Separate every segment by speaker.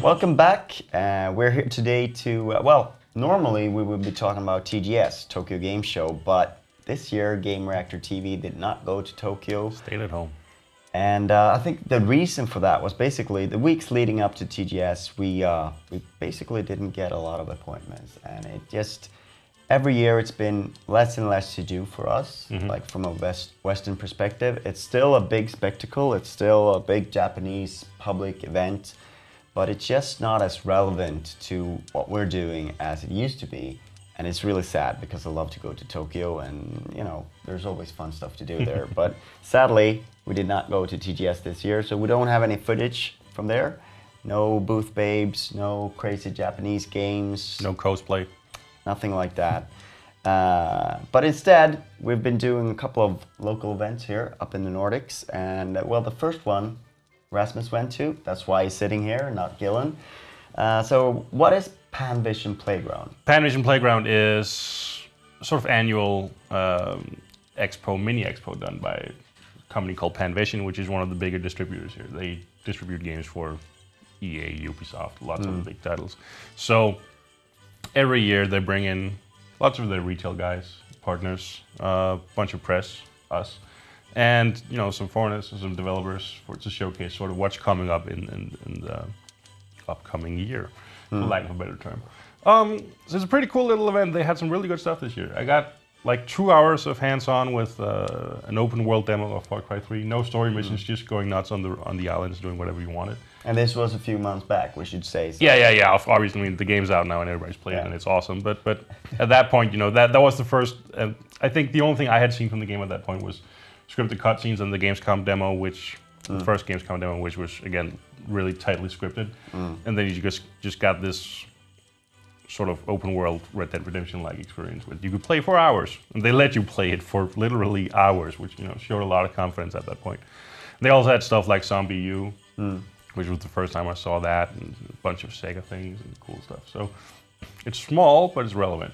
Speaker 1: Welcome back. We're here today to, well, normally we would be talking about TGS, Tokyo Game Show, but this year Gamereactor TV did not go to Tokyo.
Speaker 2: Stayed at home.
Speaker 1: And I think the reason for that was basically the weeks leading up to TGS, we basically didn't get a lot of appointments. And it just, every year it's been less and less to do for us, like from a Western perspective. It's still a big spectacle, it's still a big Japanese public event, but it's just not as relevant to what we're doing as it used to be. And it's really sad because I love to go to Tokyo and, you know, there's always fun stuff to do there. But sadly, we did not go to TGS this year, so we don't have any footage from there. No booth babes, no crazy Japanese games.
Speaker 2: No cosplay.
Speaker 1: Nothing like that. But instead, we've been doing a couple of local events here up in the Nordics. And well, the first one Rasmus went to. That's why he's sitting here, not Gillen. So what is Vision Playground?
Speaker 2: Vision Playground is sort of annual expo, mini expo done by a company called Vision, which is one of the bigger distributors here. They distribute games for EA, Ubisoft, lots of big titles. So every year they bring in lots of their retail guys, partners, a bunch of press, us, and you know, some foreigners and some developers to showcase sort of what's coming up in the upcoming year, for lack of a better term. So it's a pretty cool little event. They had some really good stuff this year. I got like 2 hours of hands-on with an open world demo of Far Cry 3. No story missions, just going nuts on the islands, doing whatever you wanted.
Speaker 1: And this was a few months back, we should say. So.
Speaker 2: Yeah. Obviously, I mean, the game's out now and everybody's playing it and it's awesome. But at that point, you know, that was the first. I think the only thing I had seen from the game at that point was scripted cutscenes and the Gamescom demo, which the first Gamescom demo, which was again really tightly scripted. And then you just got this sort of open world Red Dead Redemption-like experience with you could play for hours, and they let you play it for literally hours, which, you know, showed a lot of confidence at that point. They also had stuff like Zombie U, which was the first time I saw that, and a bunch of Sega things and cool stuff. So it's small, but it's relevant.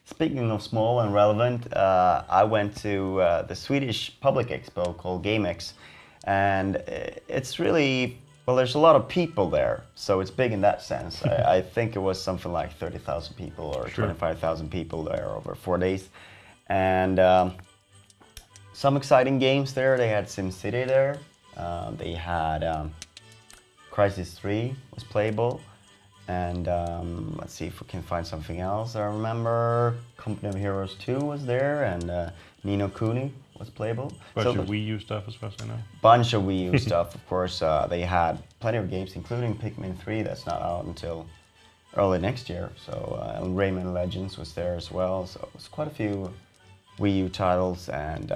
Speaker 1: Speaking of small and relevant, I went to the Swedish public expo called Gamex, and it's really, well, there's a lot of people there, so it's big in that sense. I think it was something like 30,000 people or 25,000 people there over 4 days. And some exciting games there. They had SimCity there. They had Crysis 3 was playable. And let's see if we can find something else. I remember Company of Heroes 2 was there, and Ni no Kuni was playable.
Speaker 2: Bunch of Wii U stuff as far as I know.
Speaker 1: Bunch of Wii U stuff, of course. They had plenty of games, including Pikmin 3, that's not out until early next year. So and Rayman Legends was there as well. So it was quite a few Wii U titles, and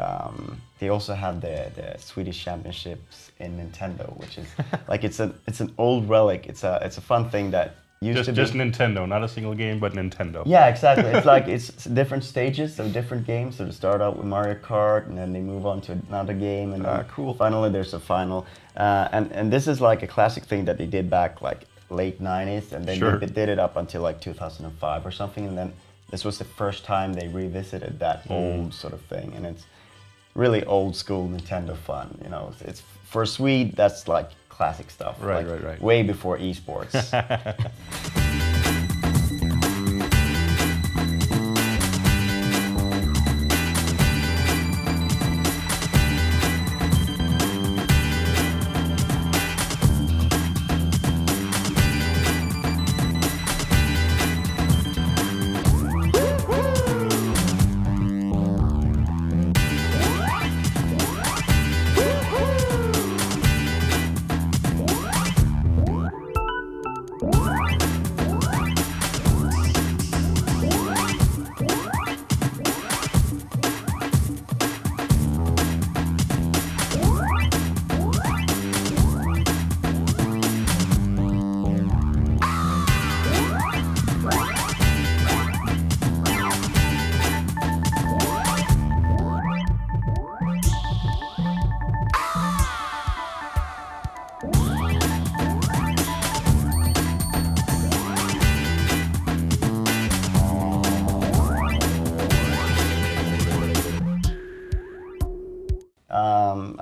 Speaker 1: they also had the Swedish Championships in Nintendo, which is like it's an old relic. It's a fun thing that used to be.
Speaker 2: Just Nintendo, not a single game, but Nintendo.
Speaker 1: Yeah, exactly. It's like it's different stages of different games. So they start out with Mario Kart, and then they move on to another game, and then
Speaker 2: cool.
Speaker 1: Finally there's a final. And this is like a classic thing that they did back like late '90s, and then they did it up until like 2005 or something, and then this was the first time they revisited that old sort of thing, and it's really old school Nintendo fun. You know, it's for a Swede, that's like classic stuff.
Speaker 2: Right,
Speaker 1: like
Speaker 2: right.
Speaker 1: Way before esports.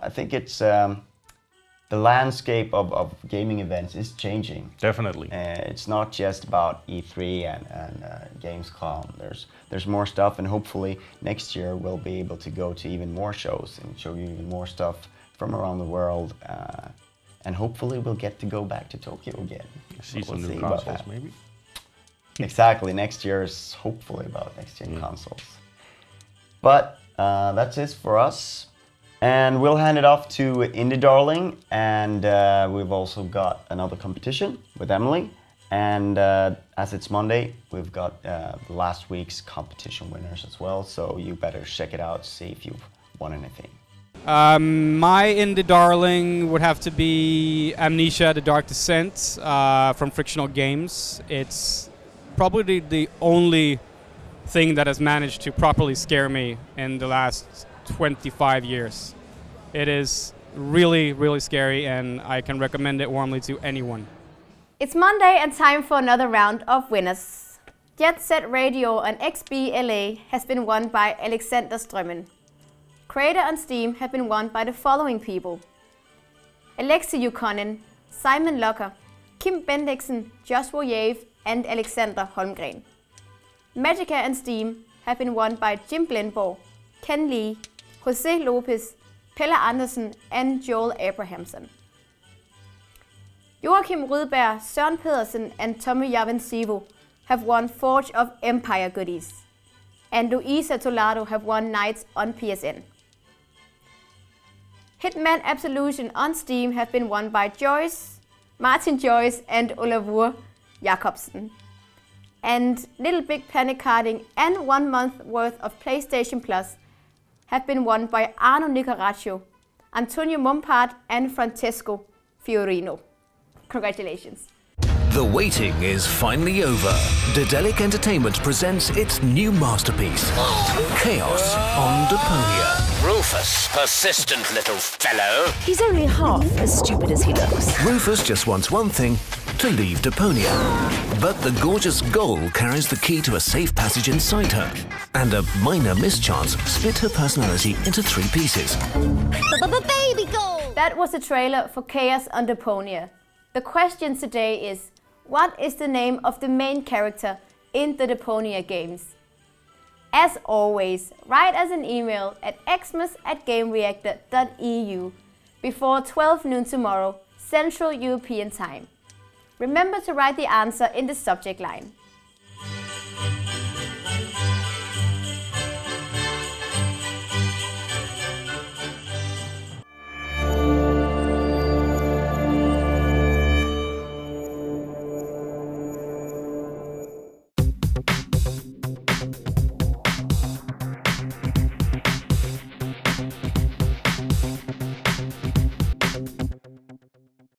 Speaker 1: I think it's the landscape of gaming events is changing.
Speaker 2: Definitely.
Speaker 1: It's not just about E3 and Gamescom. There's more stuff, and hopefully next year we'll be able to go to even more shows and show you even more stuff from around the world. And hopefully we'll get to go back to Tokyo again.
Speaker 2: See some new consoles, maybe.
Speaker 1: Exactly. Next year is hopefully about next-gen consoles. But that's it for us. And we'll hand it off to Indie Darling. And we've also got another competition with Emily. And as it's Monday, we've got last week's competition winners as well. So you better check it out, see if you've won anything.
Speaker 3: My Indie Darling would have to be Amnesia: The Dark Descent from Frictional Games. It's probably the only thing that has managed to properly scare me in the last 25 years. It is really, really scary, and I can recommend it warmly to anyone.
Speaker 4: It's Monday and time for another round of winners. Jet Set Radio and XBLA has been won by Alexander Strømmen. Creator on Steam have been won by the following people: Alexi Yukonen, Simon Locker, Kim Bendiksen, Joshua Yave, and Alexander Holmgren. Magica and Steam have been won by Jim Blindborg, Ken Lee, Jose Lopez, Pelle Andersen, and Joel Abrahamson. Joachim Rydberg, Søren Pedersen, and Tommy Javensivo have won Forge of Empire goodies. And Luisa Tolado have won Knights on PSN. Hitman Absolution on Steam have been won by Joyce, Martin Joyce, and Olavur Jakobsen. And Little Big Panic Carding and 1 month worth of PlayStation Plus have been won by Arno Nicaraccio, Antonio Mompart, and Francesco Fiorino. Congratulations.
Speaker 5: The waiting is finally over. Daedalic Entertainment presents its new masterpiece, Chaos on Deponia.
Speaker 6: Rufus, persistent little fellow.
Speaker 7: He's only half as stupid as he looks.
Speaker 5: Rufus just wants one thing, to leave Deponia. But the gorgeous Goal carries the key to a safe passage inside her. And a minor mischance split her personality into 3 pieces.
Speaker 7: Baby Goal!
Speaker 4: That was the trailer for Chaos on Deponia. The question today is, what is the name of the main character in the Deponia games? As always, write us an email at xmas@gamereactor.eu before 12 noon tomorrow, Central European Time. Remember to write the answer in the subject line.